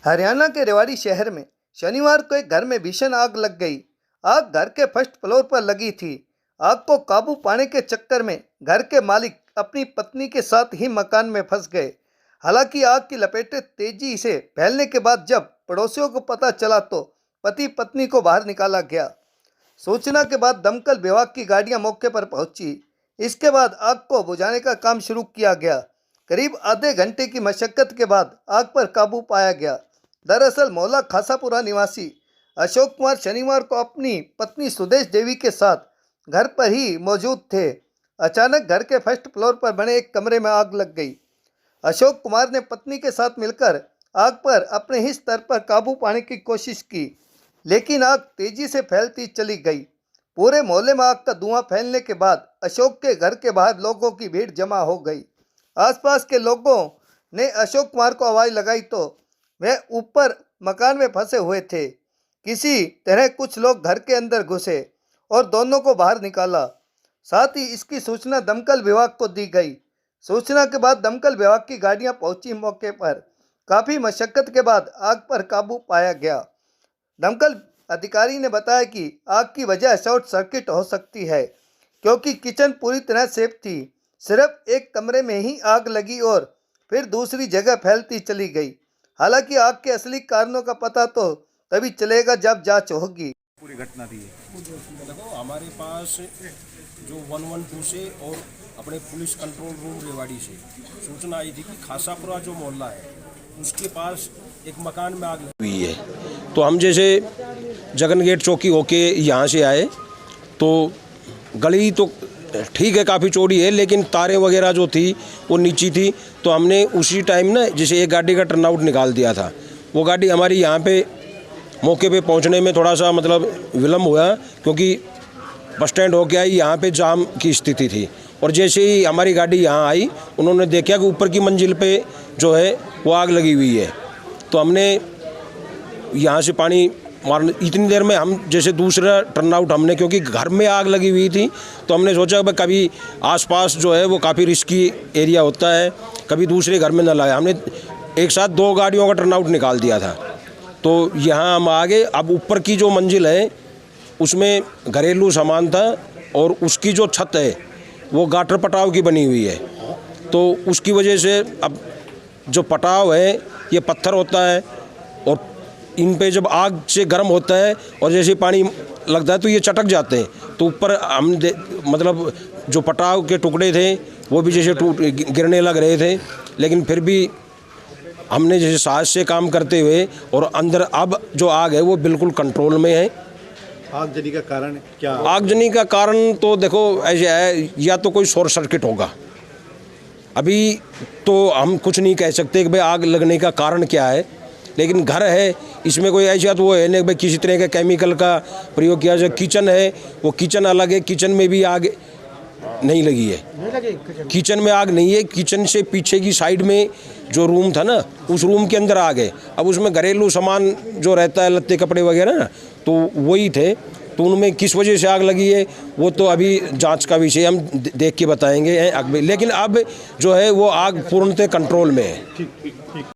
हरियाणा के रेवाड़ी शहर में शनिवार को एक घर में भीषण आग लग गई। आग घर के फर्स्ट फ्लोर पर लगी थी। आग को काबू पाने के चक्कर में घर के मालिक अपनी पत्नी के साथ ही मकान में फंस गए। हालांकि आग की लपेटें तेजी से फैलने के बाद जब पड़ोसियों को पता चला तो पति पत्नी को बाहर निकाला गया। सूचना के बाद दमकल विभाग की गाड़ियां मौके पर पहुंची। इसके बाद आग को बुझाने का काम शुरू किया गया। करीब आधे घंटे की मशक्कत के बाद आग पर काबू पाया गया। दरअसल मोहल्ला खासापुरा निवासी अशोक कुमार शनिवार को अपनी पत्नी सुदेश देवी के साथ घर पर ही मौजूद थे। अचानक घर के फर्स्ट फ्लोर पर बने एक कमरे में आग लग गई। अशोक कुमार ने पत्नी के साथ मिलकर आग पर अपने ही स्तर पर काबू पाने की कोशिश की, लेकिन आग तेजी से फैलती चली गई। पूरे मोहल्ले में आग का धुआं फैलने के बाद अशोक के घर के बाहर लोगों की भीड़ जमा हो गई। आसपास के लोगों ने अशोक कुमार को आवाज़ लगाई तो वह ऊपर मकान में फंसे हुए थे। किसी तरह कुछ लोग घर के अंदर घुसे और दोनों को बाहर निकाला। साथ ही इसकी सूचना दमकल विभाग को दी गई। सूचना के बाद दमकल विभाग की गाड़ियां पहुंची मौके पर। काफ़ी मशक्कत के बाद आग पर काबू पाया गया। दमकल अधिकारी ने बताया कि आग की वजह शॉर्ट सर्किट हो सकती है, क्योंकि किचन पूरी तरह सेफ थी। सिर्फ एक कमरे में ही आग लगी और फिर दूसरी जगह फैलती चली गई। हालांकि आग के असली कारणों का पता तो तभी चलेगा जब जांच होगी। पूरी घटना थी। देखो, हमारे पास जो 112 से और अपने पुलिस कंट्रोल रूम रेवाड़ी से सूचना आई थी कि खासापुरा जो मोहल्ला है उसके पास एक मकान में आग लगी हुई है। तो हम जैसे जगन गेट चौकी होके यहाँ से आए तो गली तो ठीक है, काफ़ी चौड़ी है, लेकिन तारें वगैरह जो थी वो नीची थी। तो हमने उसी टाइम ना जैसे एक गाड़ी का टर्नआउट निकाल दिया था। वो गाड़ी हमारी यहाँ पे मौके पे पहुँचने में थोड़ा सा मतलब विलम्ब हुआ, क्योंकि बस स्टैंड होके आई, यहाँ पे जाम की स्थिति थी। और जैसे ही हमारी गाड़ी यहाँ आई, उन्होंने देखा कि ऊपर की मंजिल पे जो है वो आग लगी हुई है। तो हमने यहाँ से पानी मारने, इतनी देर में हम जैसे दूसरा टर्नआउट हमने, क्योंकि घर में आग लगी हुई थी, तो हमने सोचा कि कभी आसपास जो है वो काफ़ी रिस्की एरिया होता है, कभी दूसरे घर में न लगे। हमने एक साथ 2 गाड़ियों का टर्नआउट निकाल दिया था। तो यहाँ हम आगे, अब ऊपर की जो मंजिल है उसमें घरेलू सामान था और उसकी जो छत है वो गाटर पटाव की बनी हुई है। तो उसकी वजह से अब जो पटाव है ये पत्थर होता है और इन पे जब आग से गर्म होता है और जैसे पानी लगता है तो ये चटक जाते हैं। तो ऊपर हम मतलब जो पटाव के टुकड़े थे वो भी जैसे गिरने लग रहे थे, लेकिन फिर भी हमने जैसे साहस से काम करते हुए और अंदर अब जो आग है वो बिल्कुल कंट्रोल में है। आगजनी का कारण क्या? आगजनी का कारण तो देखो ऐसे है, या तो कोई शॉर्ट सर्किट होगा। अभी तो हम कुछ नहीं कह सकते कि भाई आग लगने का कारण क्या है, लेकिन घर है, इसमें कोई ऐसा तो वो है नहीं भाई किसी तरह के केमिकल का प्रयोग किया जाए। किचन है, वो किचन अलग है, किचन में भी आग नहीं लगी है। किचन में आग नहीं है, किचन से पीछे की साइड में जो रूम था ना, उस रूम के अंदर आग है। अब उसमें घरेलू सामान जो रहता है, लत्ते कपड़े वगैरह ना, तो वही थे। तो उनमें किस वजह से आग लगी है वो तो अभी जांच का विषय, हम देख के बताएंगे। लेकिन अब जो है वो आग पूर्णतः कंट्रोल में है।